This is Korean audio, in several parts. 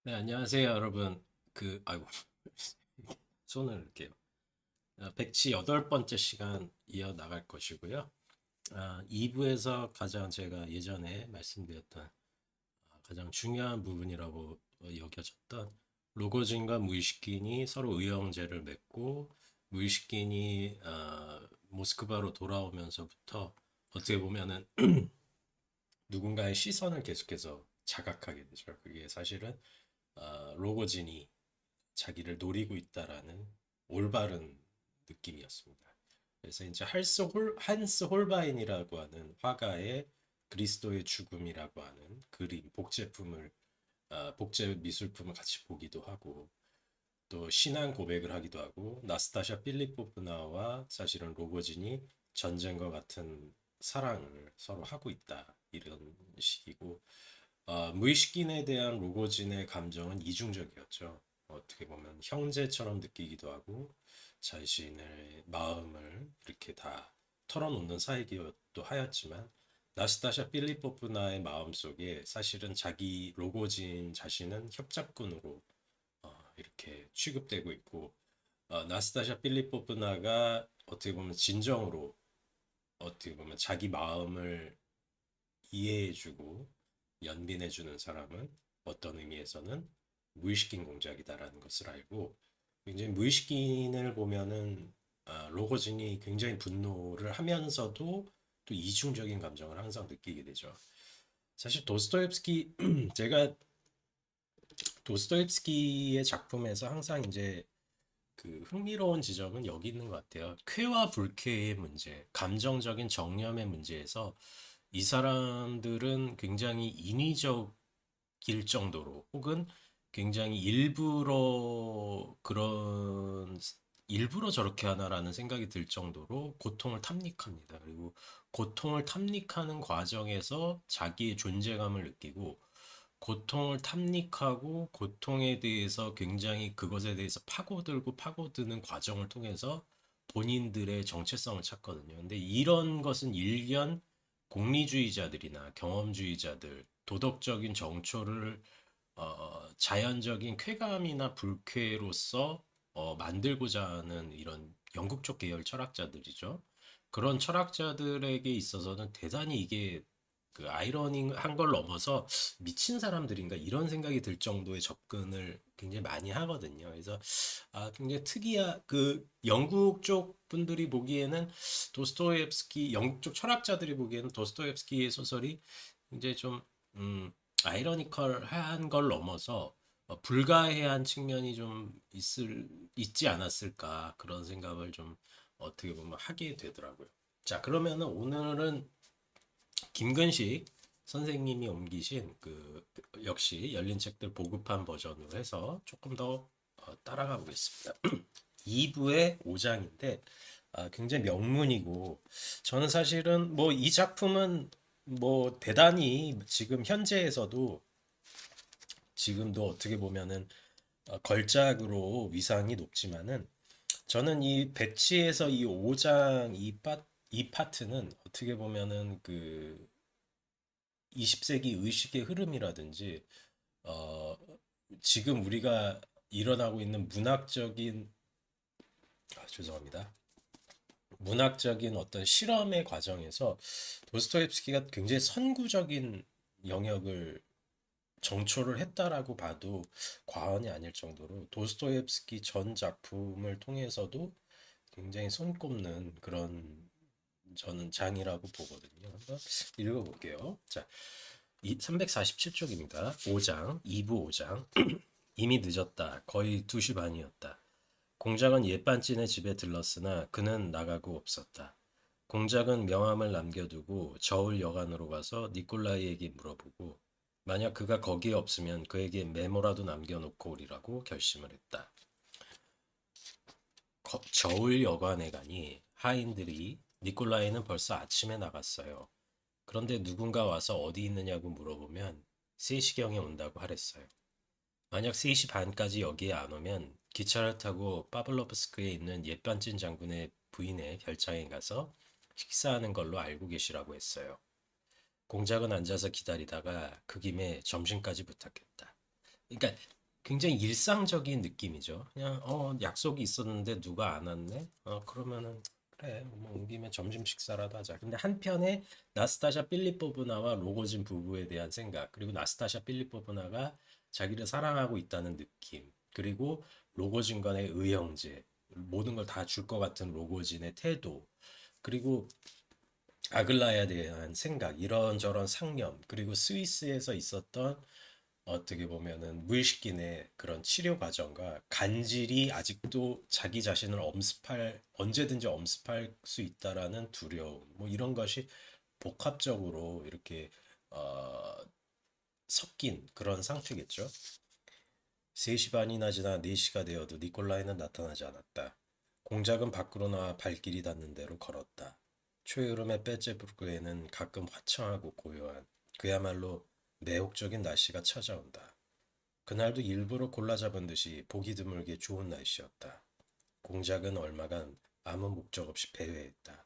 네, 안녕하세요, 여러분. 아이고, 손을 이렇게요. 백치 8번째 시간 이어나갈 것이고요. 2부에서 가장 제가 예전에 말씀드렸던 가장 중요한 부분이라고 여겨졌던 로고진과 무이시킨이 서로 의형제를 맺고 무이시킨이 모스크바로 돌아오면서부터 어떻게 보면은 누군가의 시선을 계속해서 자각하게 되죠. 그게 사실은 로고진이 자기를 노리고 있다라는 올바른 느낌이었습니다. 그래서 이제 한스 홀바인이라고 하는 화가의 그리스도의 죽음이라고 하는 그림, 복제 미술품을 같이 보기도 하고 또 신앙 고백을 하기도 하고 나스타샤 필리포프나와 사실은 로고진이 전쟁과 같은 사랑을 서로 하고 있다 이런 식이고 무의식인에 대한 로고진의 감정은 이중적이었죠. 어떻게 보면 형제처럼 느끼기도 하고 자신의 마음을 이렇게 다 털어놓는 사이기도 하였지만 나스타샤 필리포프나의 마음속에 사실은 자기 로고진 자신은 협잡꾼으로 이렇게 취급되고 있고 나스타샤 필리포프나가 어떻게 보면 진정으로 어떻게 보면 자기 마음을 이해해주고 연민해주는 사람은 어떤 의미에서는 무의식인 공작이다라는 것을 알고 굉장히 무의식인을 보면은 로고진이 굉장히 분노를 하면서도 또 이중적인 감정을 항상 느끼게 되죠. 사실 도스토옙스키 제가 도스토옙스키의 작품에서 항상 이제 그 흥미로운 지점은 여기 있는 것 같아요. 쾌와 불쾌의 문제, 감정적인 정념의 문제에서 이 사람들은 굉장히 인위적일 정도로 혹은 굉장히 일부러 저렇게 하나라는 생각이 들 정도로 고통을 탐닉합니다. 그리고 고통을 탐닉하는 과정에서 자기의 존재감을 느끼고 고통을 탐닉하고 고통에 대해서 굉장히 그것에 대해서 파고들고 파고드는 과정을 통해서 본인들의 정체성을 찾거든요. 근데 이런 것은 일견 공리주의자들이나 경험주의자들, 도덕적인 정초를 자연적인 쾌감이나 불쾌로서 만들고자 하는 이런 영국적 계열 철학자들이죠. 그런 철학자들에게 있어서는 대단히 이게 그 아이러니한 걸 넘어서 미친 사람들인가 이런 생각이 들 정도의 접근을 굉장히 많이 하거든요. 그래서 굉장히 특이한 그 영국 쪽 분들이 보기에는 도스토옙스키 영국 쪽 철학자들이 보기에는 도스토옙스키의 소설이 이제 좀 아이러니컬한 걸 넘어서 불가해한 측면이 좀 있지 않았을까 그런 생각을 좀 어떻게 보면 하게 되더라고요. 자, 그러면은 오늘은 김근식 선생님이 옮기신 그 역시 열린 책들 보급판 버전으로 해서 조금 더 따라가 보겠습니다. 2부의 5장인데 굉장히 명문이고 저는 사실은 뭐 이 작품은 뭐 대단히 지금 현재에서도 지금도 어떻게 보면은 걸작으로 위상이 높지만은 저는 이 배치에서 이 5장 이 파트는 어떻게 보면은 그 20세기 의식의 흐름이라든지 어 지금 우리가 일어나고 있는 죄송합니다. 문학적인 어떤 실험의 과정에서 도스토옙스키가 굉장히 선구적인 영역을 정초를 했다라고 봐도 과언이 아닐 정도로 도스토옙스키 전 작품을 통해서도 굉장히 손꼽는 그런 저는 장이라고 보거든요. 한번 읽어볼게요. 자, 347쪽입니다. 5장, 2부 5장. 이미 늦었다. 거의 2시 반이었다. 공작은 옛반찐의 집에 들렀으나 그는 나가고 없었다. 공작은 명함을 남겨두고 저울 여관으로 가서 니콜라이에게 물어보고 만약 그가 거기에 없으면 그에게 메모라도 남겨놓고 오리라고 결심을 했다. 저울 여관에 가니 하인들이 니콜라이는 벌써 아침에 나갔어요. 그런데 누군가 와서 어디 있느냐고 물어보면 3시경에 온다고 하랬어요. 만약 3시 반까지 여기에 안 오면 기차를 타고 파블로브스크에 있는 옛반진 장군의 부인의 별장에 가서 식사하는 걸로 알고 계시라고 했어요. 공작은 앉아서 기다리다가 그 김에 점심까지 부탁했다. 그러니까 굉장히 일상적인 느낌이죠. 그냥 약속이 있었는데 누가 안 왔네. 그러면은 그래 뭐 온 김에 점심 식사라도 하자. 근데 한편에 나스타샤 필리포브나와 로고진 부부에 대한 생각, 그리고 나스타샤 필리포브나가 자기를 사랑하고 있다는 느낌, 그리고 로고진 간의 의형제, 모든 걸 다 줄 것 같은 로고진의 태도, 그리고 아글라에 대한 생각, 이런저런 상념, 그리고 스위스에서 있었던 어떻게 보면은 무의식인의 그런 치료 과정과 간질이 아직도 자기 자신을 언제든지 엄습할 수 있다라는 두려움, 뭐 이런 것이 복합적으로 이렇게 어, 섞인 그런 상태겠죠. 3시 반이나 지나 4시가 되어도 니콜라이는 나타나지 않았다. 공작은 밖으로 나와 발길이 닿는 대로 걸었다. 초여름의 빼제부르크에는 가끔 화창하고 고요한, 그야말로 매혹적인 날씨가 찾아온다. 그날도 일부러 골라 잡은 듯이 보기 드물게 좋은 날씨였다. 공작은 얼마간 아무 목적 없이 배회했다.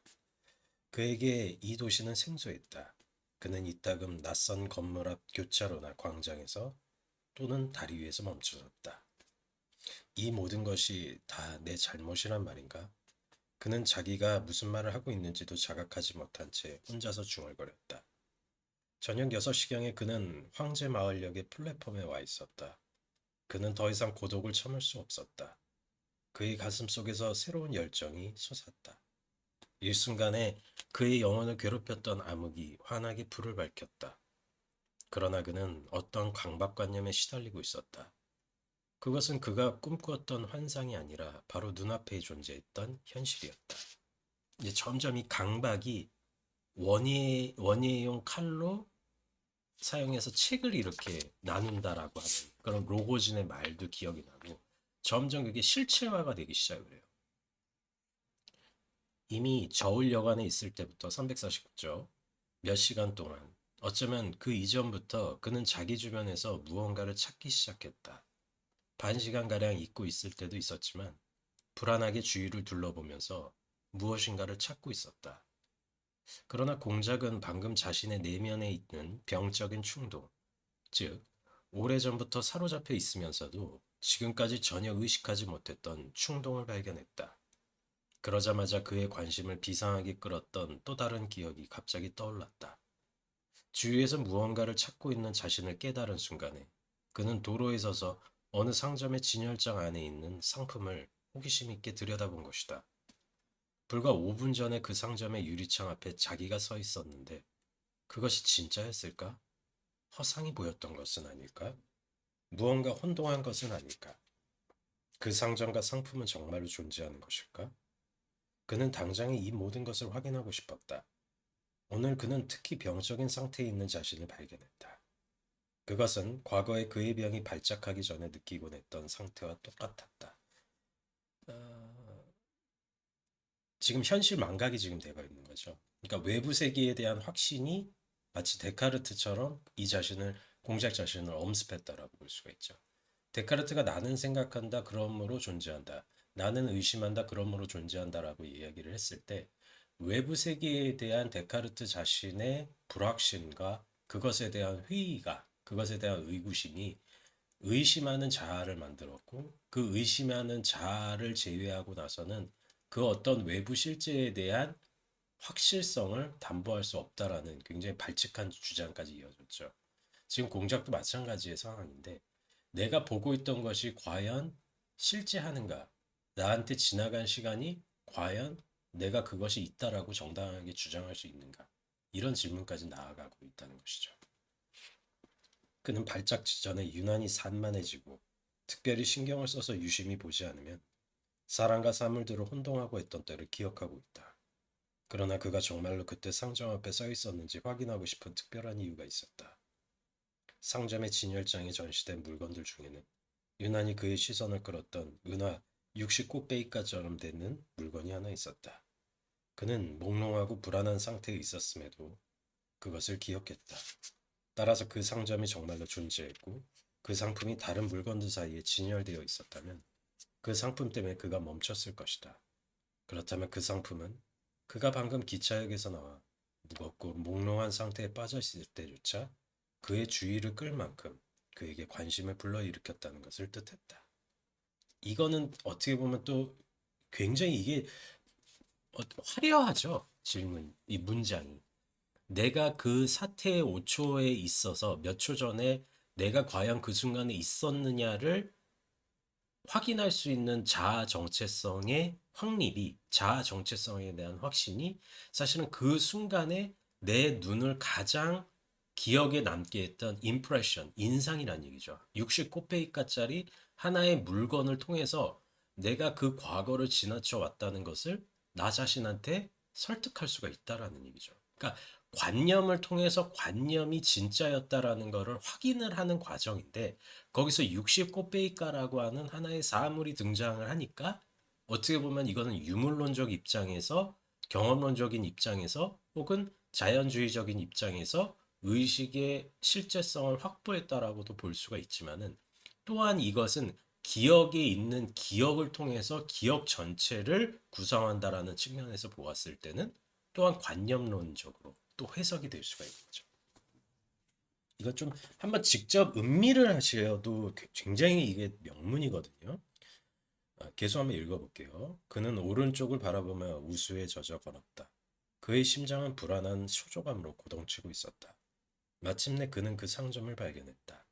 그에게 이 도시는 생소했다. 그는 이따금 낯선 건물 앞 교차로나 광장에서 또는 다리 위에서 멈춰섰다. 이 모든 것이 다 내 잘못이란 말인가? 그는 자기가 무슨 말을 하고 있는지도 자각하지 못한 채 혼자서 중얼거렸다. 저녁 6시경에 그는 황제마을역의 플랫폼에 와 있었다. 그는 더 이상 고독을 참을 수 없었다. 그의 가슴 속에서 새로운 열정이 솟았다. 일순간에 그의 영혼을 괴롭혔던 암흑이 환하게 불을 밝혔다. 그러나 그는 어떤 강박관념에 시달리고 있었다. 그것은 그가 꿈꾸었던 환상이 아니라 바로 눈앞에 존재했던 현실이었다. 이제 점점 이 강박이 원예용 칼로 사용해서 책을 이렇게 나눈다라고 하는 그런 로고진의 말도 기억이 나고 점점 그게 실체화가 되기 시작을 해요. 이미 저울여관에 있을 때부터 349쪽 몇 시간 동안 어쩌면 그 이전부터 그는 자기 주변에서 무언가를 찾기 시작했다. 반 시간가량 잊고 있을 때도 있었지만 불안하게 주위를 둘러보면서 무엇인가를 찾고 있었다. 그러나 공작은 방금 자신의 내면에 있는 병적인 충동, 즉 오래전부터 사로잡혀 있으면서도 지금까지 전혀 의식하지 못했던 충동을 발견했다. 그러자마자 그의 관심을 비상하게 끌었던 또 다른 기억이 갑자기 떠올랐다. 주위에서 무언가를 찾고 있는 자신을 깨달은 순간에 그는 도로에 서서 어느 상점의 진열장 안에 있는 상품을 호기심 있게 들여다본 것이다. 불과 5분 전에 그 상점의 유리창 앞에 자기가 서 있었는데 그것이 진짜였을까? 허상이 보였던 것은 아닐까? 무언가 혼동한 것은 아닐까? 그 상점과 상품은 정말로 존재하는 것일까? 그는 당장에 이 모든 것을 확인하고 싶었다. 오늘 그는 특히 병적인 상태에 있는 자신을 발견했다. 그것은 과거에 그의 병이 발작하기 전에 느끼곤 했던 상태와 똑같았다. 어, 지금 현실 망각이 지금 되어 있는 거죠. 그러니까 외부 세계에 대한 확신이 마치 데카르트처럼 이 자신을 공작 자신을 엄습했다라고 볼 수가 있죠. 데카르트가 나는 생각한다 그러므로 존재한다. 나는 의심한다 그러므로 존재한다라고 이야기를 했을 때 외부 세계에 대한 데카르트 자신의 불확신과 그것에 대한 회의가 그것에 대한 의구심이 의심하는 자아를 만들었고 그 의심하는 자아를 제외하고 나서는 그 어떤 외부 실제에 대한 확실성을 담보할 수 없다라는 굉장히 발칙한 주장까지 이어졌죠. 지금 공작도 마찬가지의 상황인데 내가 보고 있던 것이 과연 실제하는가? 나한테 지나간 시간이 과연 내가 그것이 있다라고 정당하게 주장할 수 있는가? 이런 질문까지 나아가고 있다는 것이죠. 그는 발작 직전에 유난히 산만해지고 특별히 신경을 써서 유심히 보지 않으면 사람과 사물들을 혼동하고 했던 때를 기억하고 있다. 그러나 그가 정말로 그때 상점 앞에 서 있었는지 확인하고 싶은 특별한 이유가 있었다. 상점의 진열장에 전시된 물건들 중에는 유난히 그의 시선을 끌었던 은화 60꽃베이가처럼 되는 물건이 하나 있었다. 그는 몽롱하고 불안한 상태에 있었음에도 그것을 기억했다. 따라서 그 상점이 정말로 존재했고 그 상품이 다른 물건들 사이에 진열되어 있었다면 그 상품 때문에 그가 멈췄을 것이다. 그렇다면 그 상품은 그가 방금 기차역에서 나와 무겁고 몽롱한 상태에 빠져 있을 때조차 그의 주의를 끌 만큼 그에게 관심을 불러일으켰다는 것을 뜻했다. 이거는 어떻게 보면 또 굉장히 이게 화려하죠. 질문, 이 문장이. 내가 그 사태의 5초에 있어서 몇 초 전에 내가 과연 그 순간에 있었느냐를 확인할 수 있는 자아 정체성의 확립이, 자아 정체성에 대한 확신이 사실은 그 순간에 내 눈을 가장 기억에 남게 했던 impression, 인상이란 얘기죠. 60코페이카짜리 하나의 물건을 통해서 내가 그 과거를 지나쳐 왔다는 것을 나 자신한테 설득할 수가 있다라는 얘기죠. 그러니까 관념을 통해서 관념이 진짜였다라는 것을 확인을 하는 과정인데, 거기서 60코페이카라고 하는 하나의 사물이 등장을 하니까 어떻게 보면 이거는 유물론적 입장에서, 경험론적인 입장에서, 혹은 자연주의적인 입장에서 의식의 실제성을 확보했다라고도 볼 수가 있지만은, 또한 이것은 기억에 있는 기억을 통해서 기억 전체를 구성한다라는 측면에서 보았을 때는 또한 관념론적으로 또 해석이 될 수가 있는 거죠. 이거 좀 한번 직접 음미를 하셔도 굉장히 이게 명문이거든요. 계속 한번 읽어볼게요. 그는 오른쪽을 바라보며 우수에 젖어 걸었다. 그의 심장은 불안한 초조감으로 고동치고 있었다. 마침내 그는 그 상점을 발견했다.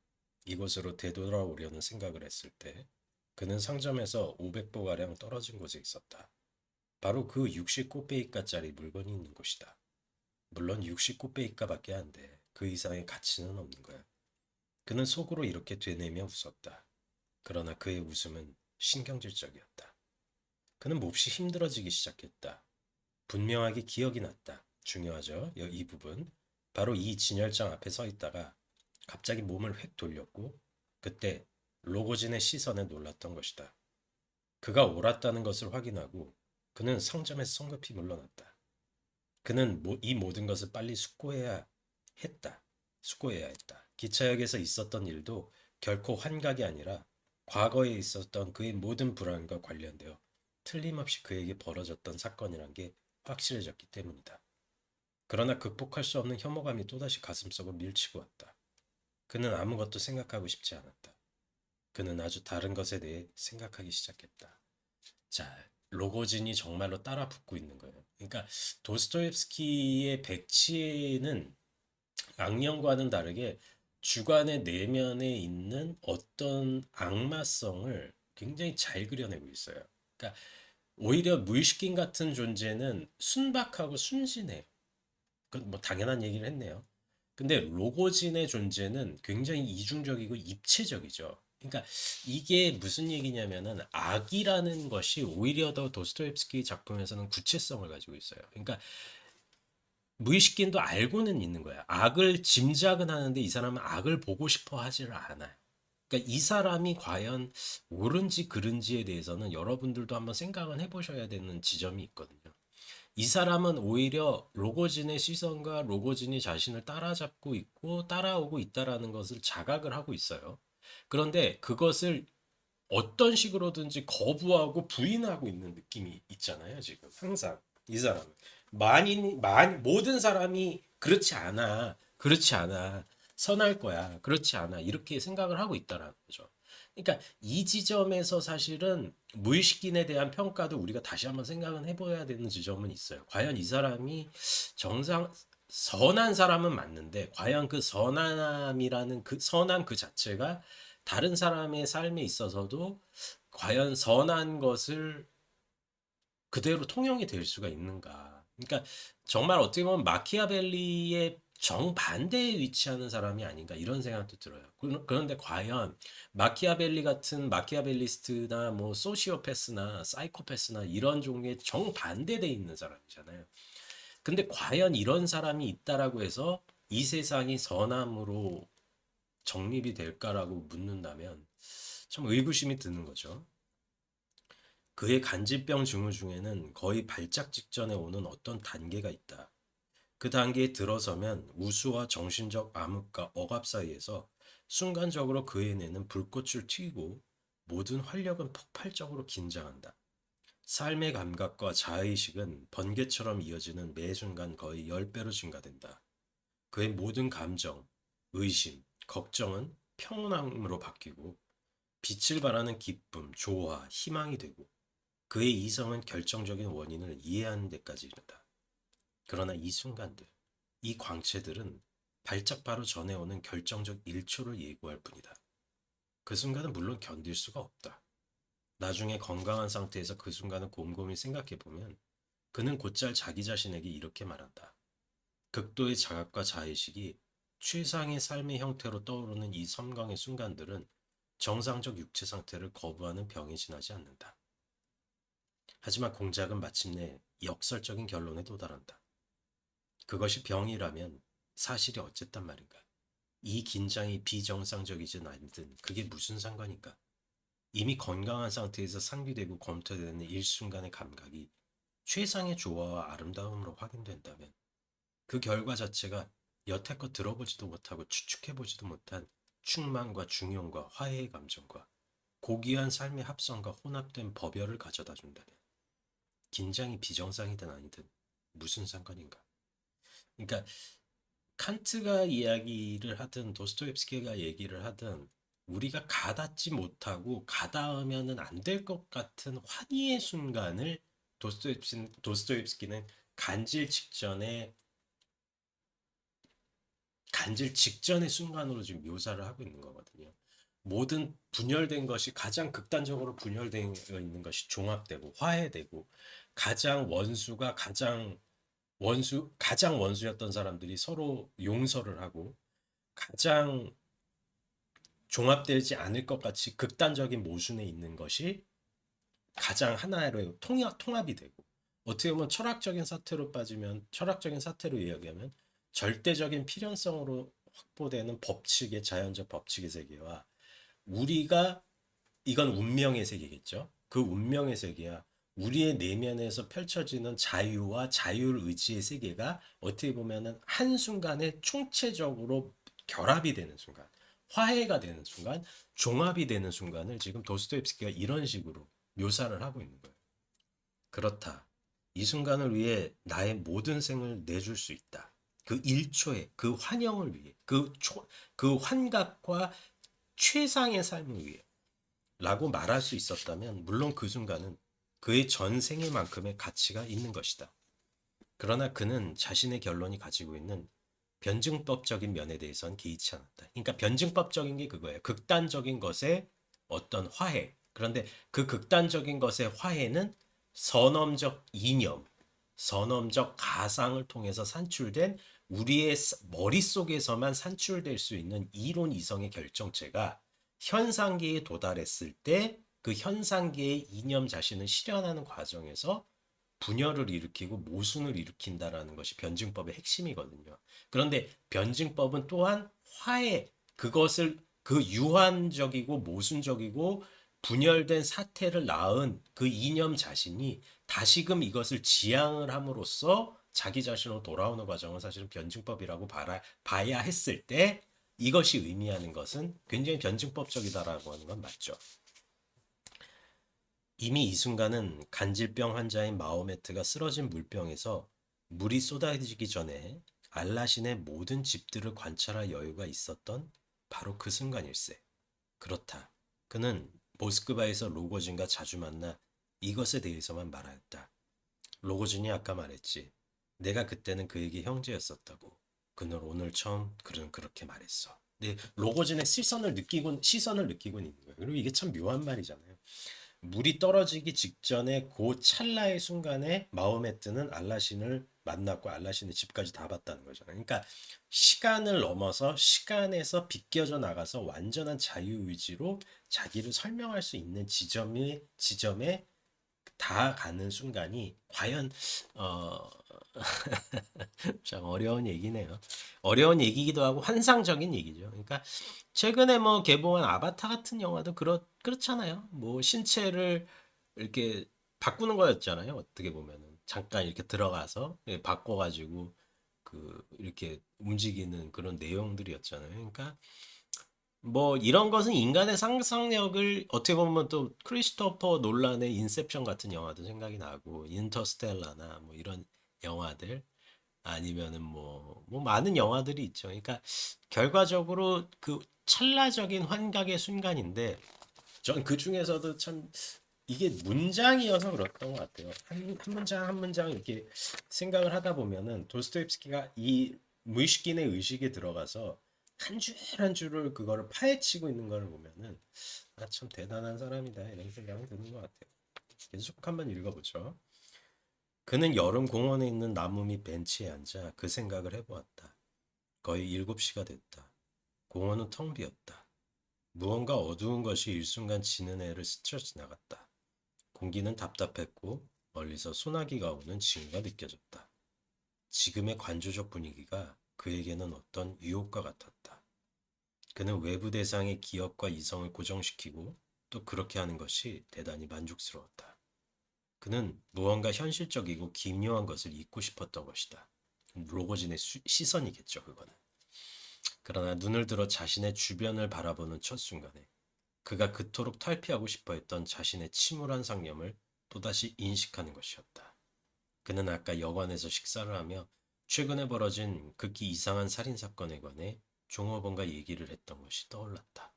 이곳으로 되돌아오려는 생각을 했을 때 그는 상점에서 500보가량 떨어진 곳에 있었다. 바로 그 60코페이카짜리 물건이 있는 곳이다. 물론 60코페이카밖에 안 돼. 그 이상의 가치는 없는 거야. 그는 속으로 이렇게 되뇌며 웃었다. 그러나 그의 웃음은 신경질적이었다. 그는 몹시 힘들어지기 시작했다. 분명하게 기억이 났다. 중요하죠. 이 부분. 바로 이 진열장 앞에 서 있다가 갑자기 몸을 획 돌렸고 그때 로고진의 시선에 놀랐던 것이다. 그가 옳았다는 것을 확인하고 그는 상점에서 성급히 물러났다. 그는 이 모든 것을 빨리 숙고해야 했다. 숙고해야 했다. 기차역에서 있었던 일도 결코 환각이 아니라 과거에 있었던 그의 모든 불안과 관련되어 틀림없이 그에게 벌어졌던 사건이란 게 확실해졌기 때문이다. 그러나 극복할 수 없는 혐오감이 또다시 가슴속을 밀치고 왔다. 그는 아무것도 생각하고 싶지 않았다. 그는 아주 다른 것에 대해 생각하기 시작했다. 자, 로고진이 정말로 따라 붙고 있는 거예요. 그러니까 도스토옙스키의 백치는 악령과는 다르게 주관의 내면에 있는 어떤 악마성을 굉장히 잘 그려내고 있어요. 그러니까 오히려 무의식인 같은 존재는 순박하고 순진해요. 그건 뭐 당연한 얘기를 했네요. 근데 로고진의 존재는 굉장히 이중적이고 입체적이죠. 그러니까 이게 무슨 얘기냐면은 악이라는 것이 오히려 더 도스토옙스키 작품에서는 구체성을 가지고 있어요. 그러니까 무의식긴도 알고는 있는 거야. 악을 짐작은 하는데 이 사람은 악을 보고 싶어 하지를 않아요. 그러니까 이 사람이 과연 옳은지 그른지에 대해서는 여러분들도 한번 생각을 해보셔야 되는 지점이 있거든요. 이 사람은 오히려 로고진의 시선과 로고진이 자신을 따라잡고 있고 따라오고 있다라는 것을 자각을 하고 있어요. 그런데 그것을 어떤 식으로든지 거부하고 부인하고 있는 느낌이 있잖아요, 지금. 항상 이 사람은 많이 모든 사람이 그렇지 않아. 그렇지 않아. 선할 거야. 그렇지 않아. 이렇게 생각을 하고 있다라는 거죠. 그러니까 이 지점에서 사실은 무의식인에 대한 평가도 우리가 다시 한번 생각은 해봐야 되는 지점은 있어요. 과연 이 사람이 정상 선한 사람은 맞는데 과연 그 선함이라는 그 선함 그 자체가 다른 사람의 삶에 있어서도 과연 선한 것을 그대로 통용이 될 수가 있는가. 그러니까 정말 어떻게 보면 마키아벨리의 정반대에 위치하는 사람이 아닌가 이런 생각도 들어요. 그런데 과연 마키아벨리 같은 마키아벨리스트나 뭐 소시오패스나 사이코패스나 이런 종류의 정반대돼 있는 사람이잖아요. 근데 과연 이런 사람이 있다라고 해서 이 세상이 선함으로 정립이 될까라고 묻는다면 참 의구심이 드는 거죠. 그의 간질병 증후 중에는 거의 발작 직전에 오는 어떤 단계가 있다. 그 단계에 들어서면 우수와 정신적 암흑과 억압 사이에서 순간적으로 그의 뇌는 불꽃을 튀고 모든 활력은 폭발적으로 긴장한다. 삶의 감각과 자의식은 번개처럼 이어지는 매 순간 거의 10배로 증가된다. 그의 모든 감정, 의심, 걱정은 평온함으로 바뀌고 빛을 발하는 기쁨, 조화, 희망이 되고 그의 이성은 결정적인 원인을 이해하는 데까지 이른다. 그러나 이 순간들, 이 광채들은 발작 바로 전에 오는 결정적 1초를 예고할 뿐이다. 그 순간은 물론 견딜 수가 없다. 나중에 건강한 상태에서 그 순간을 곰곰이 생각해보면 그는 곧잘 자기 자신에게 이렇게 말한다. 극도의 자각과 자의식이 최상의 삶의 형태로 떠오르는 이 섬광의 순간들은 정상적 육체 상태를 거부하는 병에 지나지 않는다. 하지만 공작은 마침내 역설적인 결론에 도달한다. 그것이 병이라면 사실이 어쨌단 말인가? 이 긴장이 비정상적이진 아니든 그게 무슨 상관인가? 이미 건강한 상태에서 상기되고 검토되는 일순간의 감각이 최상의 조화와 아름다움으로 확인된다면 그 결과 자체가 여태껏 들어보지도 못하고 추측해보지도 못한 충만과 중용과 화해의 감정과 고귀한 삶의 합성과 혼합된 법열을 가져다 준다면 긴장이 비정상이든 아니든 무슨 상관인가? 그러니까 칸트가 이야기를 하든 도스토옙스키가 얘기를 하든 우리가 가닿지 못하고 가닿으면은 안 될 것 같은 환희의 순간을 도스토옙스키는 간질 직전에 간질 직전의 순간으로 지금 묘사를 하고 있는 거거든요. 모든 분열된 것이 가장 극단적으로 분열되어 있는 것이 종합되고 화해되고 가장 원수였던 사람들이 서로 용서를 하고 가장 종합되지 않을 것 같이 극단적인 모순에 있는 것이 가장 하나로 통합이 되고 어떻게 보면 철학적인 사태로 이야기하면 절대적인 필연성으로 확보되는 법칙의 자연적 법칙의 세계와 우리가 이건 운명의 세계겠죠. 그 운명의 세계야 우리의 내면에서 펼쳐지는 자유와 자율의지의 세계가 어떻게 보면은 한순간에 총체적으로 결합이 되는 순간, 화해가 되는 순간, 종합이 되는 순간을 지금 도스토옙스키가 이런 식으로 묘사를 하고 있는 거예요. 그렇다. 이 순간을 위해 나의 모든 생을 내줄 수 있다. 그 1초의 그 환영을 위해, 그 환각과 최상의 삶을 위해 라고 말할 수 있었다면 물론 그 순간은 그의 전생의만큼의 가치가 있는 것이다. 그러나 그는 자신의 결론이 가지고 있는 변증법적인 면에 대해서는 개의치 않았다. 그러니까 변증법적인 게 그거예요. 극단적인 것의 어떤 화해. 그런데 그 극단적인 것의 화해는 선엄적 이념, 선엄적 가상을 통해서 산출된 우리의 머릿속에서만 산출될 수 있는 이론 이성의 결정체가 현상계에 도달했을 때 그 현상계의 이념 자신을 실현하는 과정에서 분열을 일으키고 모순을 일으킨다라는 것이 변증법의 핵심이거든요. 그런데 변증법은 또한 화해, 그것을 그 유한적이고 모순적이고 분열된 사태를 낳은 그 이념 자신이 다시금 이것을 지향을 함으로써 자기 자신으로 돌아오는 과정을 사실은 변증법이라고 봐야 했을 때 이것이 의미하는 것은 굉장히 변증법적이다라고 하는 건 맞죠. 이미 이 순간은 간질병 환자인 마호메트가 쓰러진 물병에서 물이 쏟아지기 전에 알라신의 모든 집들을 관찰할 여유가 있었던 바로 그 순간일세. 그렇다. 그는 모스크바에서 로고진과 자주 만나 이것에 대해서만 말하였다. 로고진이 아까 말했지. 내가 그때는 그에게 형제였었다고. 그는 오늘 처음 그는 그렇게 말했어. 근데 로고진의 시선을 느끼고 있는 거예요. 그리고 이게 참 묘한 말이잖아요. 물이 떨어지기 직전에 그 찰나의 순간에 마호메트는 알라신을 만났고 알라신의 집까지 다 봤다는 거잖아요. 그러니까 시간을 넘어서 시간에서 비껴져 나가서 완전한 자유의지로 자기를 설명할 수 있는 지점에 다 가는 순간이 과연 어, 참 어려운 얘기네요. 어려운 얘기기도 하고 환상적인 얘기죠. 그러니까 최근에 뭐 개봉한 아바타 같은 영화도 그렇잖아요. 뭐 신체를 이렇게 바꾸는 거였잖아요. 어떻게 보면은 잠깐 이렇게 들어가서 바꿔가지고 그 이렇게 움직이는 그런 내용들이었잖아요. 그러니까 뭐 이런 것은 인간의 상상력을 어떻게 보면 또 크리스토퍼 놀란의 인셉션 같은 영화도 생각이 나고 인터스텔라나 뭐 이런 영화들 아니면은 뭐 많은 영화들이 있죠. 그러니까 결과적으로 그 찰나적인 환각의 순간인데 전 그 중에서도 참 이게 문장이어서 그렇던 것 같아요. 한 문장 한 문장 이렇게 생각을 하다 보면은 도스토옙스키가 이 무의식인의 의식에 들어가서 한 줄 한 줄을 그거를 파헤치고 있는 걸 보면은 아, 참 대단한 사람이다 이런 생각이 드는 것 같아요. 계속 한번 읽어보죠. 그는 여름 공원에 있는 나무 밑 벤치에 앉아 그 생각을 해보았다. 거의 7시가 됐다. 공원은 텅 비었다. 무언가 어두운 것이 일순간 지는 애를 스쳐 지나갔다. 공기는 답답했고 멀리서 소나기가 오는 징후가 느껴졌다. 지금의 관조적 분위기가 그에게는 어떤 유혹과 같았다. 그는 외부 대상의 기억과 이성을 고정시키고 또 그렇게 하는 것이 대단히 만족스러웠다. 그는 무언가 현실적이고 기묘한 것을 잊고 싶었던 것이다. 로고진의 시선이겠죠, 그거는. 그러나 눈을 들어 자신의 주변을 바라보는 첫 순간에 그가 그토록 탈피하고 싶어 했던 자신의 침울한 상념을 또다시 인식하는 것이었다. 그는 아까 여관에서 식사를 하며 최근에 벌어진 극히 이상한 살인사건에 관해 종업원과 얘기를 했던 것이 떠올랐다.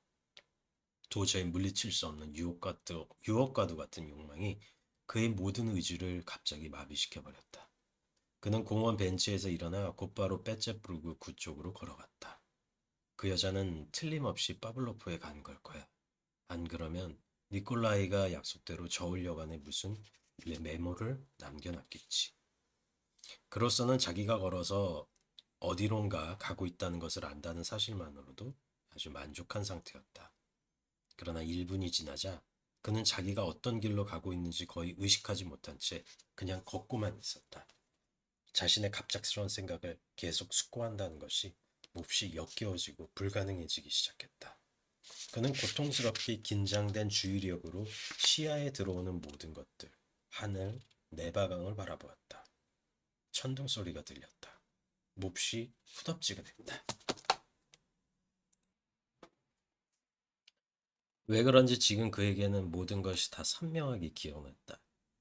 도저히 물리칠 수 없는 유혹과도 같은 욕망이 그의 모든 의지를 갑자기 마비시켜버렸다. 그는 공원 벤치에서 일어나 곧바로 빼째부르크 구 쪽으로 걸어갔다. 그 여자는 틀림없이 파블로프에 간 걸 거야. 안 그러면 니콜라이가 약속대로 저울여관에 무슨 메모를 남겨놨겠지. 그로서는 자기가 걸어서 어디론가 가고 있다는 것을 안다는 사실만으로도 아주 만족한 상태였다. 그러나 1분이 지나자 그는 자기가 어떤 길로 가고 있는지 거의 의식하지 못한 채 그냥 걷고만 있었다. 자신의 갑작스러운 생각을 계속 숙고한다는 것이 몹시 역겨워지고 불가능해지기 시작했다. 그는 고통스럽게 긴장된 주의력으로 시야에 들어오는 모든 것들, 하늘, 내바강을 바라보았다. 천둥 소리가 들렸다. 몹시 후덥지근했다. 왜 그런지 지금 그에게는 모든 것이 다 선명하게 기억났다.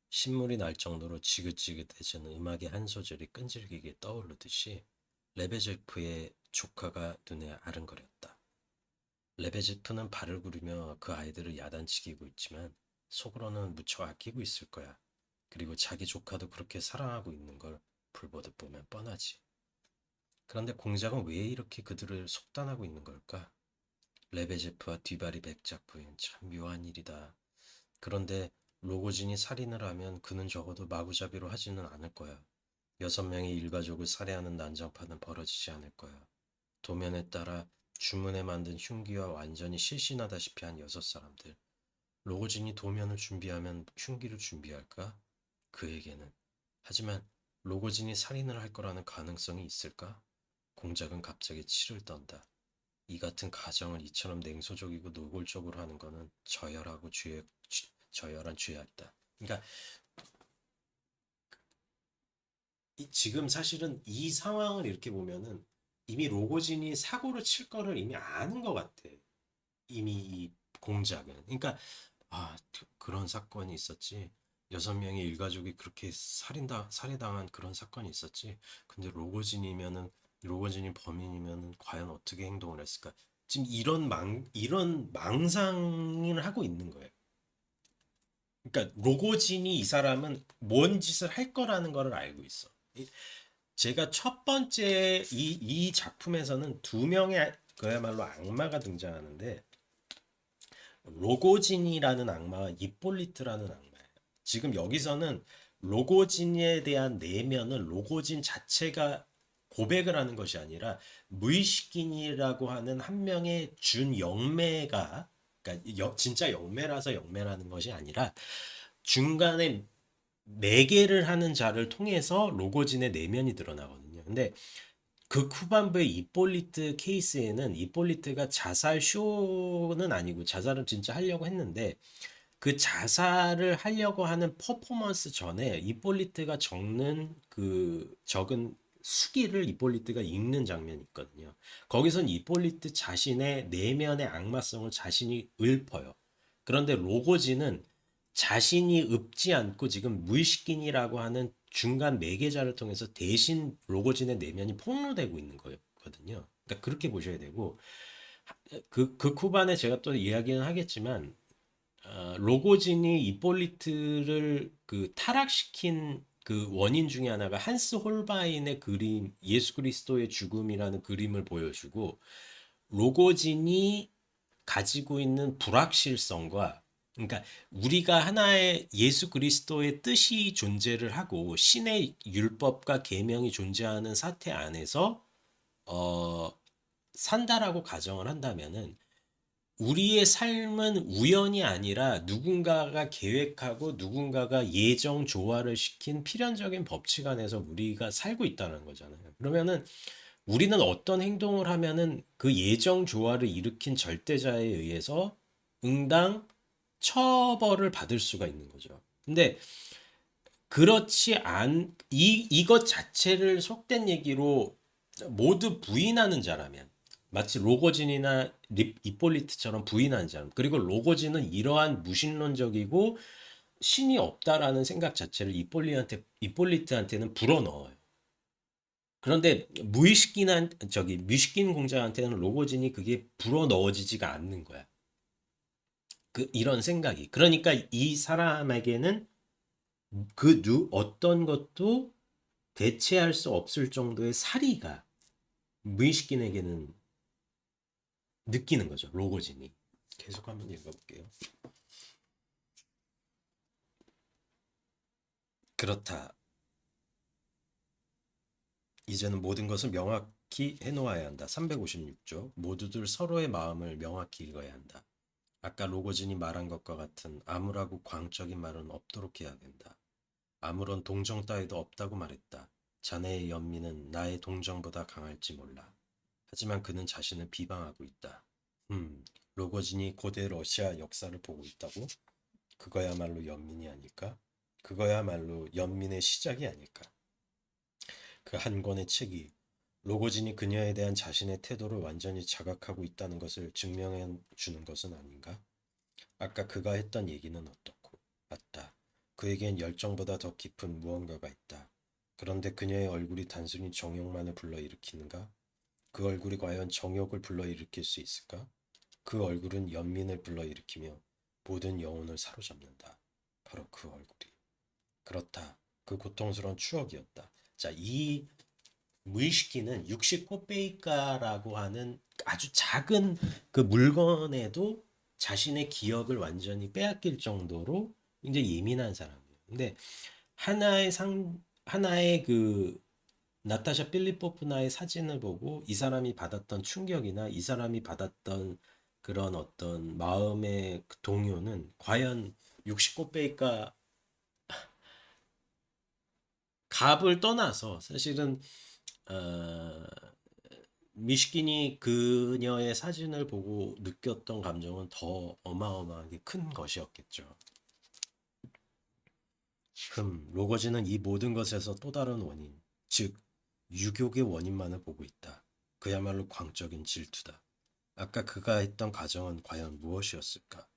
신물이 날 정도로 지긋지긋해지는 음악의 한 소절이 끈질기게 떠오르듯이 레베제프의 조카가 눈에 아른거렸다. 레베제프는 발을 구르며 그 아이들을 야단치기고 있지만 속으로는 무척 아끼고 있을 거야. 그리고 자기 조카도 그렇게 사랑하고 있는 걸 불보듯 보면 뻔하지. 그런데 공작은 왜 이렇게 그들을 속단하고 있는 걸까? 레베제프와 뒤발이 백작 부인 참 묘한 일이다. 그런데 로고진이 살인을 하면 그는 적어도 마구잡이로 하지는 않을 거야. 6명의 일가족을 살해하는 난장판은 벌어지지 않을 거야. 도면에 따라 주문에 만든 흉기와 완전히 실신하다시피 한 6사람들. 로고진이 도면을 준비하면 흉기를 준비할까? 그에게는. 하지만 로고진이 살인을 할 거라는 가능성이 있을까? 공작은 갑자기 치를 떤다. 이 같은 가정을 이처럼 냉소적이고 노골적으로 하는 거는 저열한 죄악이다. 그러니까 지금 사실은 이 상황을 이렇게 보면은 이미 로고진이 사고를 칠 거를 이미 아는 것 같아. 이미 이 공작은. 그러니까 그런 사건이 있었지. 6명의 일가족이 그렇게 살해당한 그런 사건이 있었지. 근데 로고진이 범인이면은 과연 어떻게 행동을 했을까? 지금 이런 망상을 하고 있는 거예요. 그러니까 로고진이 이 사람은 뭔 짓을 할 거라는 걸 알고 있어. 제가 첫 번째 이 작품에서는 2명의 그야말로 악마가 등장하는데 로고진이라는 악마와 이폴리트라는 악마예요. 지금 여기서는 로고진에 대한 내면은 로고진 자체가 고백을 하는 것이 아니라 무의식인이라고 하는 한 명의 준 영매가, 그러니까 진짜 영매라서 영매라는 것이 아니라 중간에 매개를 하는 자를 통해서 로고진의 내면이 드러나거든요. 근데 그 후반부의 이폴리트 케이스에는 이폴리트가 자살 쇼는 아니고 자살을 진짜 하려고 했는데 그 자살을 하려고 하는 퍼포먼스 전에 이폴리트가 적은 수기를 이폴리트가 읽는 장면이 있거든요. 거기선 이폴리트 자신의 내면의 악마성을 자신이 읊어요. 그런데 로고지는 자신이 읊지 않고 지금 무의식인이라고 하는 중간 매개자를 통해서 대신 로고진의 내면이 폭로되고 있는 거거든요. 그러니까 그렇게 보셔야 되고 그 후반에 제가 또 이야기는 하겠지만 로고진이 이폴리트를 그 타락시킨 그 원인 중에 하나가 한스 홀바인의 그림 예수 그리스도의 죽음이라는 그림을 보여주고 로고진이 가지고 있는 불확실성과 그러니까 우리가 하나의 예수 그리스도의 뜻이 존재를 하고 신의 율법과 계명이 존재하는 사태 안에서 어, 산다라고 가정을 한다면은 우리의 삶은 우연이 아니라 누군가가 계획하고 누군가가 예정 조화를 시킨 필연적인 법칙 안에서 우리가 살고 있다는 거잖아요. 그러면은 우리는 어떤 행동을 하면은 그 예정 조화를 일으킨 절대자에 의해서 응당 처벌을 받을 수가 있는 거죠. 근데 그렇지 이것 자체를 속된 얘기로 모두 부인하는 자라면 마치 로고진이나 이폴리트처럼 부인하는 자라면 그리고 로고진은 이러한 무신론적이고 신이 없다라는 생각 자체를 이폴리트한테는 불어넣어요. 그런데 뮤시킨 공자한테는 로고진이 그게 불어넣어지지가 않는 거야. 이런 생각이. 그러니까 이 사람에게는 어떤 것도 대체할 수 없을 정도의 사리가 무의식인에게는 느끼는 거죠. 로고진이. 계속 한번 읽어볼게요. 그렇다. 이제는 모든 것을 명확히 해놓아야 한다. 356조. 모두들 서로의 마음을 명확히 읽어야 한다. 아까 로고진이 말한 것과 같은 암울하고 광적인 말은 없도록 해야 된다. 아무런 동정 따위도 없다고 말했다. 자네의 연민은 나의 동정보다 강할지 몰라. 하지만 그는 자신을 비방하고 있다. 로고진이 고대 러시아 역사를 보고 있다고? 그거야말로 연민이 아닐까? 그거야말로 연민의 시작이 아닐까? 그 한 권의 책이 로고진이 그녀에 대한 자신의 태도를 완전히 자각하고 있다는 것을 증명해 주는 것은 아닌가? 아까 그가 했던 얘기는 어떻고? 맞다. 그에겐 열정보다 더 깊은 무언가가 있다. 그런데 그녀의 얼굴이 단순히 정욕만을 불러일으키는가? 그 얼굴이 과연 정욕을 불러일으킬 수 있을까? 그 얼굴은 연민을 불러일으키며 모든 영혼을 사로잡는다. 바로 그 얼굴이. 그렇다. 그 고통스러운 추억이었다. 자, 이 무의식기는 육식 포페이카라고 하는 아주 작은 그 물건에도 자신의 기억을 완전히 빼앗길 정도로 굉장히 예민한 사람이에요. 근데 하나의 그 나타샤 필리포프나의 사진을 보고 이 사람이 받았던 충격이나 이 사람이 받았던 그런 어떤 마음의 그 동요는 과연 69배가 값을 떠나서 사실은 어, 미시킨이 그녀의 사진을 보고 느꼈던 감정은 더 어마어마하게 큰 것이었겠죠. 로거지는 이 모든 것에서 또 다른 원인, 즉 유욕의 원인만을 보고 있다. 그야말로 광적인 질투다. 아까 그가 했던 가정은 과연 무엇이었을까?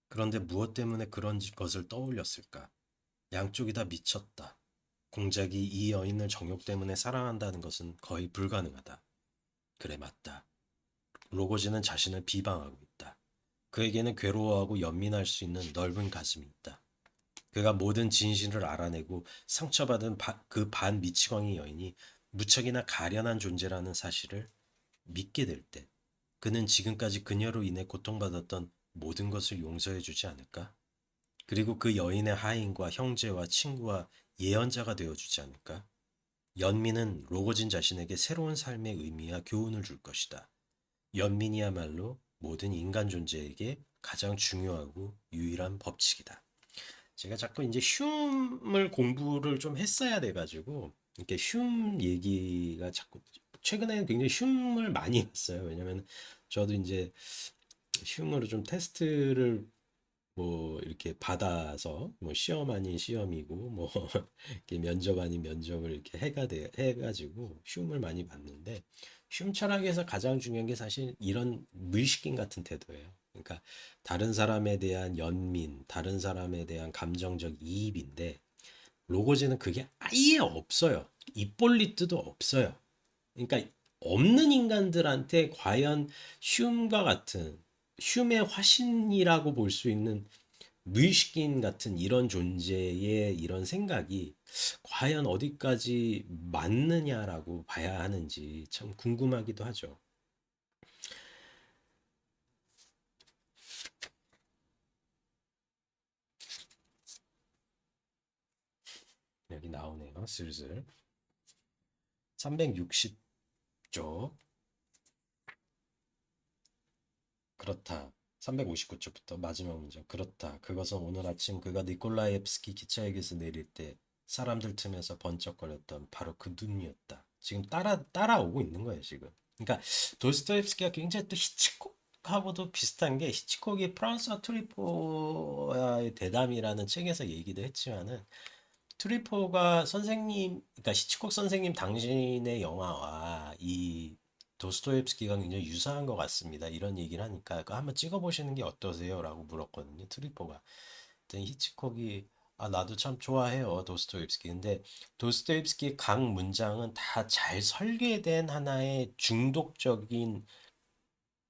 그런데 무엇 때문에 그런 것을 떠올렸을까? 양쪽이 다 미쳤다. 공작이 이 여인을 정욕 때문에 사랑한다는 것은 거의 불가능하다. 그래 맞다. 로고즈는 자신을 비방하고 있다. 그에게는 괴로워하고 연민할 수 있는 넓은 가슴이 있다. 그가 모든 진실을 알아내고 상처받은 그 반미치광이 여인이 무척이나 가련한 존재라는 사실을 믿게 될 때, 그는 지금까지 그녀로 인해 고통받았던 모든 것을 용서해주지 않을까? 그리고 그 여인의 하인과 형제와 친구와 예언자가 되어주지 않을까? 연민은 로고진 자신에게 새로운 삶의 의미와 교훈을 줄 것이다. 연민이야말로 모든 인간 존재에게 가장 중요하고 유일한 법칙이다. 제가 자꾸 이제 흉을 공부를 좀 했어야 돼가지고 이렇게 흉 얘기가 자꾸 최근에는 굉장히 흉을 많이 했어요. 왜냐면 저도 이제 흉으로 좀 테스트를 뭐 이렇게 받아서 뭐 시험 아닌 시험이고 뭐 이렇게 면접 아닌 면접을 이렇게 해가지고 흉을 많이 봤는데 흉 철학에서 가장 중요한 게 사실 이런 무의식인 같은 태도예요. 그러니까 다른 사람에 대한 연민, 다른 사람에 대한 감정적 이입인데 로고지는 그게 아예 없어요. 이폴리트도 없어요. 그러니까 없는 인간들한테 과연 흉과 같은 흉의 화신이라고 볼 수 있는 무의식인 같은 이런 존재의 이런 생각이 과연 어디까지 맞느냐라고 봐야 하는지 참 궁금하기도 하죠. 여기 나오네요. 슬슬 360쪽 그렇다. 359쪽부터 마지막 문장. 그렇다. 그것은 오늘 아침 그가 니콜라이프스키 기차역에서 내릴 때 사람들 틈에서 번쩍거렸던 바로 그 눈이었다. 지금 따라오고 있는 거예요, 지금. 그러니까 도스토옙스키가 굉장히 또 히치콕하고도 비슷한 게 히치콕이 프란스와 트리포와의 대담이라는 책에서 얘기도 했지만은 트리포가 선생님, 그러니까 히치콕 선생님 당신의 영화와 이 도스토옙스키가 굉장히 유사한 것 같습니다. 이런 얘기를 하니까 그거 한번 찍어보시는 게 어떠세요? 라고 물었거든요. 트리포가. 그랬더니 히치콕이 나도 참 좋아해요. 도스토옙스키. 근데 도스토옙스키의 각 문장은 다 잘 설계된 하나의 중독적인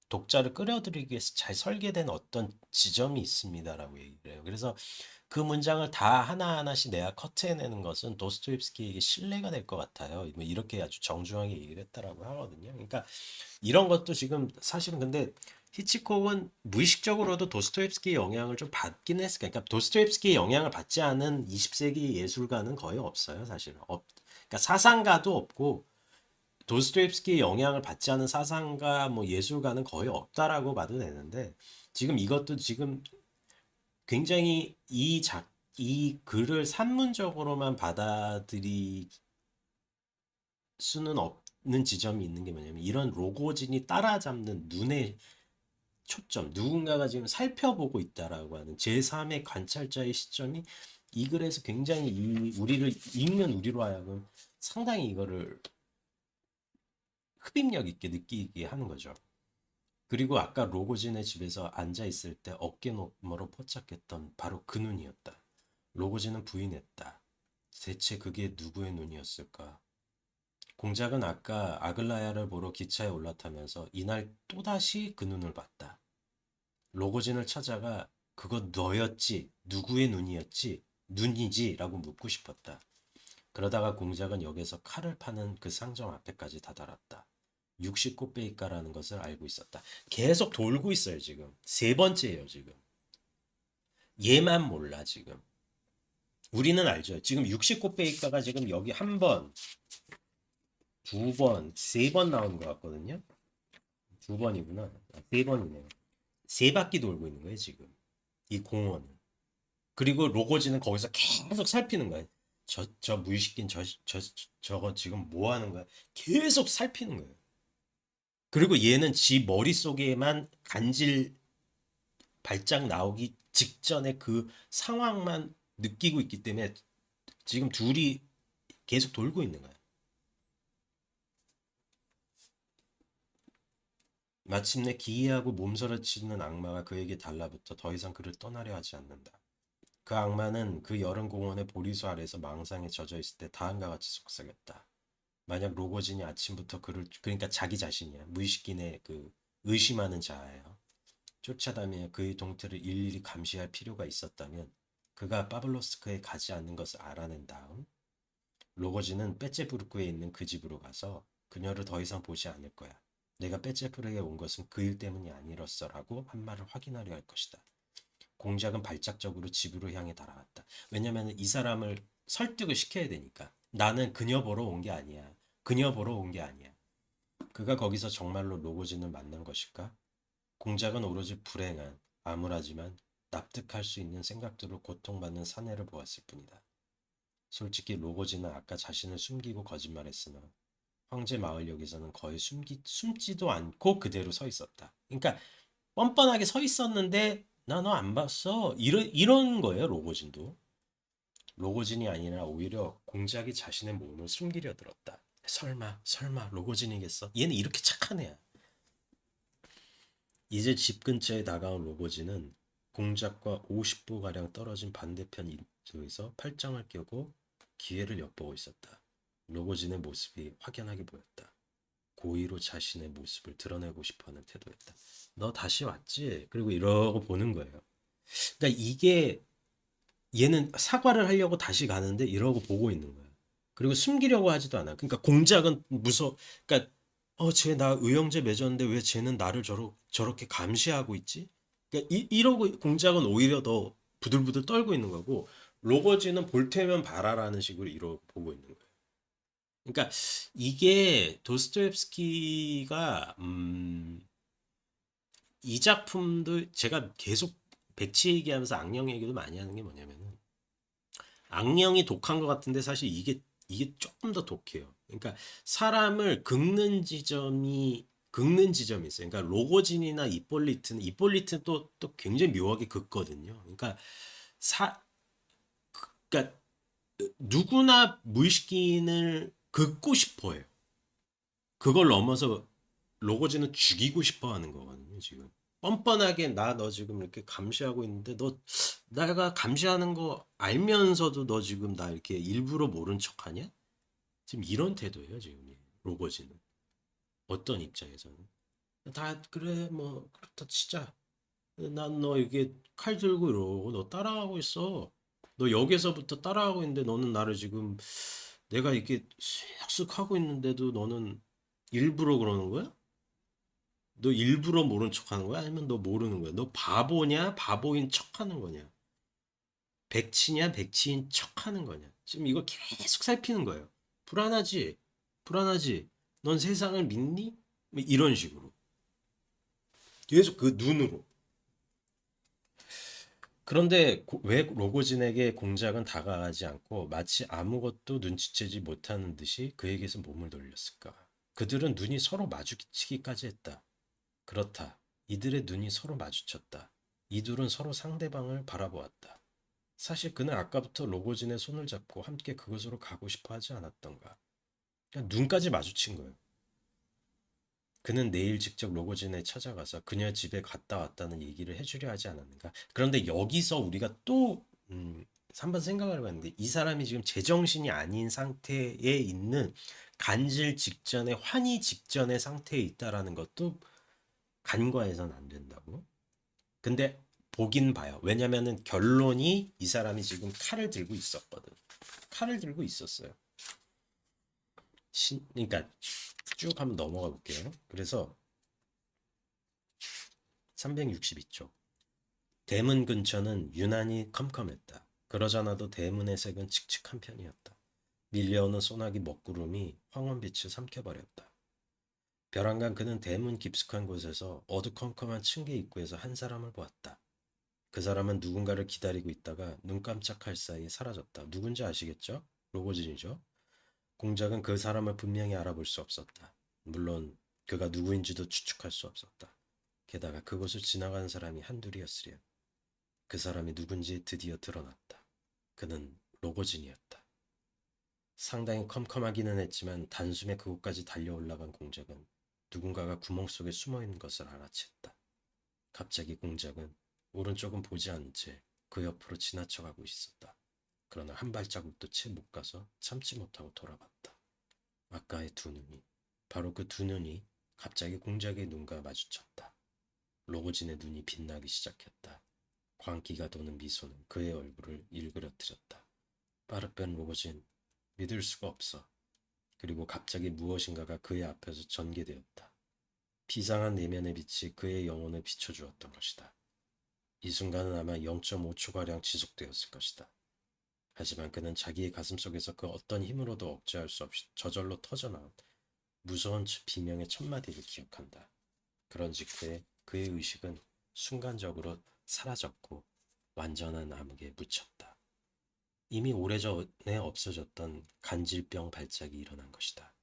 독자를 끌어들이기 위해서 잘 설계된 어떤 지점이 있습니다라고 얘기를 해요. 그래서 그 문장을 다 하나하나씩 내가 커트해내는 것은 도스토옙스키에게 신뢰가 될 것 같아요. 뭐 이렇게 아주 정중하게 얘기를 했다라고 하거든요. 그러니까 이런 것도 지금 사실은 근데 히치콕은 무의식적으로도 도스토옙스키의 영향을 좀 받긴 했을 거예요. 그러니까 도스토옙스키의 영향을 받지 않은 20세기 예술가는 거의 없어요, 사실은. 그러니까 사상가도 없고 도스토옙스키의 영향을 받지 않은 사상가 뭐 예술가는 거의 없다라고 봐도 되는데 지금 이것도 지금 굉장히 이 글을 산문적으로만 받아들일 수는 없는 지점이 있는 게 뭐냐면 이런 로고진이 따라잡는 눈의 초점, 누군가가 지금 살펴보고 있다라고 하는 제3의 관찰자의 시점이 이 글에서 굉장히 우리를 읽는 우리로 하여금 상당히 이거를 흡입력 있게 느끼게 하는 거죠. 그리고 아까 로고진의 집에서 앉아 있을 때 어깨 너머로 포착했던 바로 그 눈이었다. 로고진은 부인했다. 대체 그게 누구의 눈이었을까? 공작은 아까 아글라야를 보러 기차에 올라타면서 이날 또다시 그 눈을 봤다. 로고진을 찾아가 그거 너였지? 누구의 눈이었지? 눈이지? 라고 묻고 싶었다. 그러다가 공작은 역에서 칼을 파는 그 상점 앞에까지 다다랐다. 60꽃배기가라는 것을 알고 있었다. 계속 돌고 있어요, 지금. 세 번째예요, 지금. 얘만 몰라, 지금. 우리는 알죠. 지금 60꽃배기가가 지금 여기 한 번, 두 번, 세 번 나오는 것 같거든요. 두 번이구나. 세 번이네요. 세 바퀴 돌고 있는 거예요, 지금. 이 공원을. 그리고 로고지는 거기서 계속 살피는 거예요. 저 무의식인 저거 지금 뭐 하는 거야? 계속 살피는 거예요. 그리고 얘는 지 머릿속에만 간질 발작 나오기 직전에 그 상황만 느끼고 있기 때문에 지금 둘이 계속 돌고 있는 거야. 마침내 기이하고 몸서리치는 악마가 그에게 달라붙어 더 이상 그를 떠나려 하지 않는다. 그 악마는 그 여름 공원의 보리수 아래서 망상에 젖어 있을 때 다음과 같이 속삭였다. 만약 로고진이 아침부터 그를 그러니까 자기 자신이야. 무의식인의 그 의심하는 자예요. 쫓아다니며 그의 동태를 일일이 감시할 필요가 있었다면 그가 파블로스크에 가지 않는 것을 알아낸 다음 로거지는 빼째부르크에 있는 그 집으로 가서 그녀를 더 이상 보지 않을 거야. 내가 빼째부르크에 온 것은 그 일 때문이 아니었어라고 한 말을 확인하려 할 것이다. 공작은 발작적으로 집으로 향해 달아갔다. 왜냐면 이 사람을 설득을 시켜야 되니까. 나는 그녀 보러 온 게 아니야. 그녀 보러 온 게 아니야. 그가 거기서 정말로 로고진을 만난 것일까? 공작은 오로지 불행한, 암울하지만 납득할 수 있는 생각들로 고통받는 사내를 보았을 뿐이다. 솔직히 로고지는 아까 자신을 숨기고 거짓말했으나 황제 마을역에서는 거의 숨지도 않고 그대로 서 있었다. 그러니까 뻔뻔하게 서 있었는데 나 너 안 봤어. 이런 거예요, 로고진도. 로고진이 아니라 오히려 공작이 자신의 몸을 숨기려 들었다. 설마 로고진이겠어? 얘는 이렇게 착한 애야. 이제 집 근처에 다가온 로고진은 공작과 50보 가량 떨어진 반대편 인도에서 팔짱을 껴고 기회를 엿보고 있었다. 로고진의 모습이 확연하게 보였다. 고의로 자신의 모습을 드러내고 싶어하는 태도였다. 너 다시 왔지? 그리고 이러고 보는 거예요. 그러니까 이게 얘는 사과를 하려고 다시 가는데 이러고 보고 있는 거야. 그리고 숨기려고 하지도 않아. 그러니까 공작은 그러니까 쟤 나 의형제 맺었는데 왜 쟤는 나를 저렇게 감시하고 있지? 그러니까 이러고 공작은 오히려 더 부들부들 떨고 있는 거고 로거지는 볼 테면 봐라라는 식으로 이러고 보고 있는 거예요. 그러니까 이게 도스토옙스키가 이 작품도 제가 계속 백치 얘기하면서 악령 얘기도 많이 하는 게 뭐냐면은 악령이 독한 것 같은데 사실 이게 조금 더 독해요. 그러니까 사람을 긁는 지점이 있어요. 그러니까 로고진이나 이폴리트는 또 굉장히 묘하게 긁거든요. 그러니까 사 그러니까 누구나 무의식인을 긁고 싶어해요. 그걸 넘어서 로고진은 죽이고 싶어 하는 거거든요, 지금. 뻔뻔하게 나 너 지금 이렇게 감시하고 있는데 너 내가 감시하는 거 알면서도 너 지금 나 이렇게 일부러 모른 척하냐? 지금 이런 태도예요, 지금 로고진은. 어떤 입장에서는. 다 그래 뭐 그렇다 치자. 난 너 이게 칼 들고 이러고 너 따라가고 있어. 너 여기서부터 따라가고 있는데 너는 나를 지금 내가 이렇게 쓱쓱 하고 있는데도 너는 일부러 그러는 거야? 너 일부러 모른 척 하는 거야? 아니면 너 모르는 거야? 너 바보냐? 바보인 척 하는 거냐? 백치냐? 백치인 척 하는 거냐? 지금 이거 계속 살피는 거예요. 불안하지? 불안하지? 넌 세상을 믿니? 뭐 이런 식으로. 계속 그 눈으로. 그런데 왜 로고진에게 공작은 다가가지 않고 마치 아무것도 눈치채지 못하는 듯이 그에게서 몸을 돌렸을까? 그들은 눈이 서로 마주치기까지 했다. 그렇다. 이들의 눈이 서로 마주쳤다. 이 둘은 서로 상대방을 바라보았다. 사실 그는 아까부터 로고진의 손을 잡고 함께 그곳으로 가고 싶어 하지 않았던가. 그냥 눈까지 마주친 거예요. 그는 내일 직접 로고진에 찾아가서 그녀 집에 갔다 왔다는 얘기를 해주려 하지 않았는가. 그런데 여기서 우리가 또 한번 생각을 해봤는데 이 사람이 지금 제정신이 아닌 상태에 있는 간질 직전에 환희 직전의 상태에 있다라는 것도 간과해서는 안 된다고. 근데 보긴 봐요. 왜냐면은 결론이 이 사람이 지금 칼을 들고 있었거든. 칼을 들고 있었어요. 그러니까 쭉 한번 넘어가 볼게요. 그래서 362쪽. 대문 근처는 유난히 컴컴했다. 그러잖아도 대문의 색은 칙칙한 편이었다. 밀려오는 소나기 먹구름이 황혼빛을 삼켜버렸다. 벼랑간 그는 대문 깊숙한 곳에서 어두컴컴한 층계 입구에서 한 사람을 보았다. 그 사람은 누군가를 기다리고 있다가 눈 깜짝할 사이에 사라졌다. 누군지 아시겠죠? 로고진이죠. 공작은 그 사람을 분명히 알아볼 수 없었다. 물론 그가 누구인지도 추측할 수 없었다. 게다가 그곳을 지나가는 사람이 한둘이었으랴. 그 사람이 누군지 드디어 드러났다. 그는 로고진이었다. 상당히 컴컴하기는 했지만 단숨에 그곳까지 달려 올라간 공작은 누군가가 구멍 속에 숨어 있는 것을 알아챘다. 갑자기 공작은 오른쪽은 보지 않은 채 그 옆으로 지나쳐가고 있었다. 그러나 한 발자국도 채 못 가서 참지 못하고 돌아봤다. 아까의 두 눈이, 바로 그 두 눈이 갑자기 공작의 눈과 마주쳤다. 로고진의 눈이 빛나기 시작했다. 광기가 도는 미소는 그의 얼굴을 일그러뜨렸다. 빠르뺀 로고진, 믿을 수가 없어. 그리고 갑자기 무엇인가가 그의 앞에서 전개되었다. 비상한 내면의 빛이 그의 영혼을 비춰주었던 것이다. 이 순간은 아마 0.5초가량 지속되었을 것이다. 하지만 그는 자기의 가슴속에서 그 어떤 힘으로도 억제할 수 없이 저절로 터져나온 무서운 비명의 첫마디를 기억한다. 그런 직후에 그의 의식은 순간적으로 사라졌고 완전한 암흑에 묻혔다. 이미 오래전에 없어졌던 간질병 발작이 일어난 것이다.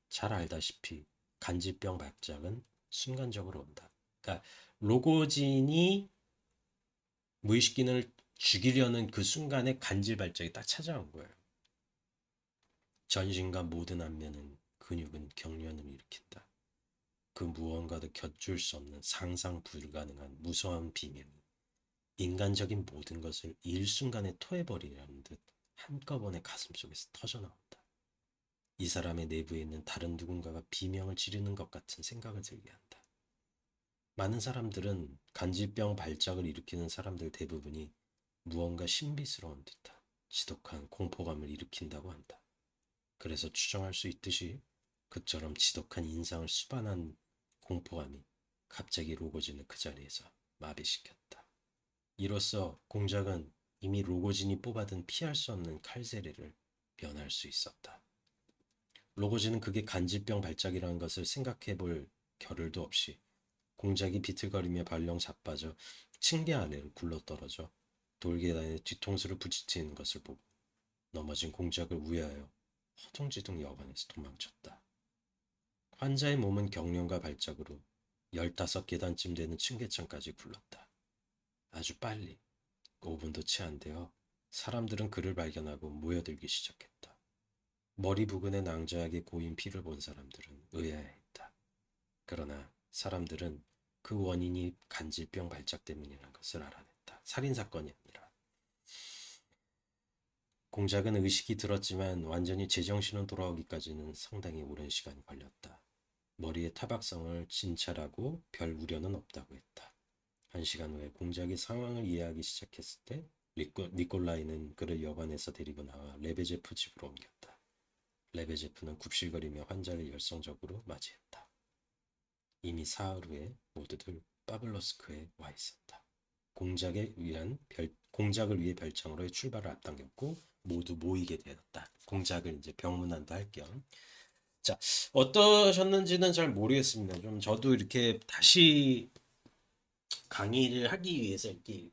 잘 알다시피 간질병 발작은 순간적으로 온다. 그러니까 로고진이 무의식인을 죽이려는 그 순간에 간질 발작이 딱 찾아온 거예요. 전신과 모든 안면은 근육은 경련을 일으킨다. 그 무언가도 곁줄 수 없는 상상 불가능한 무서운 비명이 인간적인 모든 것을 일순간에 토해버리려는 듯 한꺼번에 가슴속에서 터져나온다. 이 사람의 내부에 있는 다른 누군가가 비명을 지르는 것 같은 생각을 들게 한다. 많은 사람들은 간질병 발작을 일으키는 사람들 대부분이 무언가 신비스러운 듯한 지독한 공포감을 일으킨다고 한다. 그래서 추정할 수 있듯이 그처럼 지독한 인상을 수반한 공포감이 갑자기 로고진을 그 자리에서 마비시켰다. 이로써 공작은 이미 로고진이 뽑아든 피할 수 없는 칼세례를 면할 수 있었다. 로고진은 그게 간질병 발작이라는 것을 생각해 볼 겨를도 없이 공작이 비틀거리며 발령 자빠져 층계 아래로 굴러떨어져 돌계단에 뒤통수를 부딪히는 것을 보고 넘어진 공작을 우회하여 허둥지둥 여관에서 도망쳤다. 환자의 몸은 경련과 발작으로 15계단쯤 되는 층계층까지 굴렀다. 아주 빨리 5분도 채 안 되어 사람들은 그를 발견하고 모여들기 시작했다. 머리 부근에 낭자하게 고인 피를 본 사람들은 의아해했다. 그러나 사람들은 그 원인이 간질병 발작 때문이라는 것을 알아냈다. 살인사건이 아니라. 공작은 의식이 들었지만 완전히 제정신은 돌아오기까지는 상당히 오랜 시간이 걸렸다. 머리의 타박상을 진찰하고 별 우려는 없다고 했다. 1시간 후에 공작이 상황을 이해하기 시작했을 때 니콜라이는 그를 여관에서 데리고 나와 레베제프 집으로 옮겼다. 레베제프는 굽실거리며 환자를 열성적으로 맞이했다. 이미 사흘 후에 모두들 파블로스크에 와 있었다. 공작을 위해 별장으로의 출발을 앞당겼고 모두 모이게 되었다. 공작을 이제 병문안도 할 겸. 자, 어떠셨는지는 잘 모르겠습니다. 좀 저도 이렇게 다시 강의를 하기 위해서 이렇게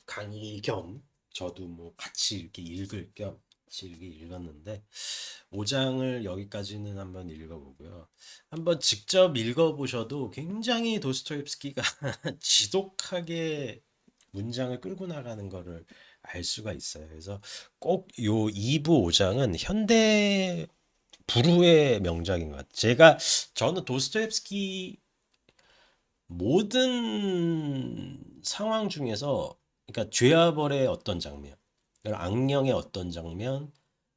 강의 겸 저도 뭐 같이 이렇게 읽을 겸 같이 이렇게 읽었는데 5장을 여기까지는 한번 읽어보고요. 한번 직접 읽어보셔도 굉장히 도스토옙스키가 지독하게 문장을 끌고 나가는 거를 알 수가 있어요. 그래서 꼭 요 2부 5장은 현대 불후의 명작인 것 같아요. 저는 도스토옙스키 모든 상황 중에서 그러니까 죄와벌의 어떤 장면, 악령의 어떤 장면,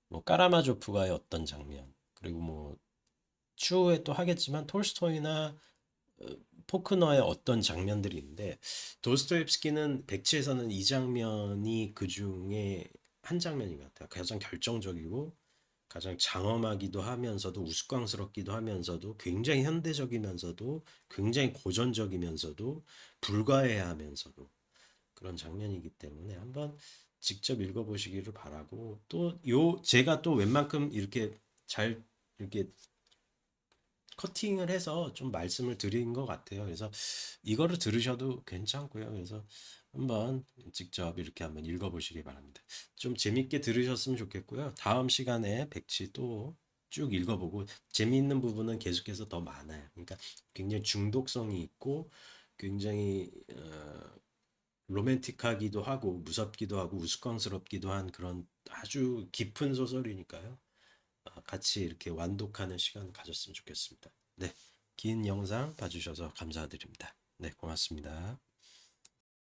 뭐 까라마조프가의 어떤 장면, 그리고 뭐 추후에 또 하겠지만 톨스토이나 포크너의 어떤 장면들이 있는데 도스토옙스키는 백치에서는 이 장면이 그 중에 한 장면인 것 같아요. 가장 결정적이고 가장 장엄하기도 하면서도 우스꽝스럽기도 하면서도 굉장히 현대적이면서도 굉장히 고전적이면서도 불가해하면서도 그런 장면이기 때문에 한번 직접 읽어보시기를 바라고 또 요 제가 또 웬만큼 이렇게 잘 이렇게 커팅을 해서 좀 말씀을 드린 것 같아요. 그래서 이거를 들으셔도 괜찮고요. 그래서 한번 직접 이렇게 한번 읽어보시기 바랍니다. 좀 재밌게 들으셨으면 좋겠고요. 다음 시간에 백치 또 쭉 읽어보고 재미있는 부분은 계속해서 더 많아요. 그러니까 굉장히 중독성이 있고 굉장히 로맨틱하기도 하고 무섭기도 하고 우스꽝스럽기도 한 그런 아주 깊은 소설이니까요. 같이 이렇게 완독하는 시간 가졌으면 좋겠습니다. 네, 긴 영상 봐주셔서 감사드립니다. 네, 고맙습니다.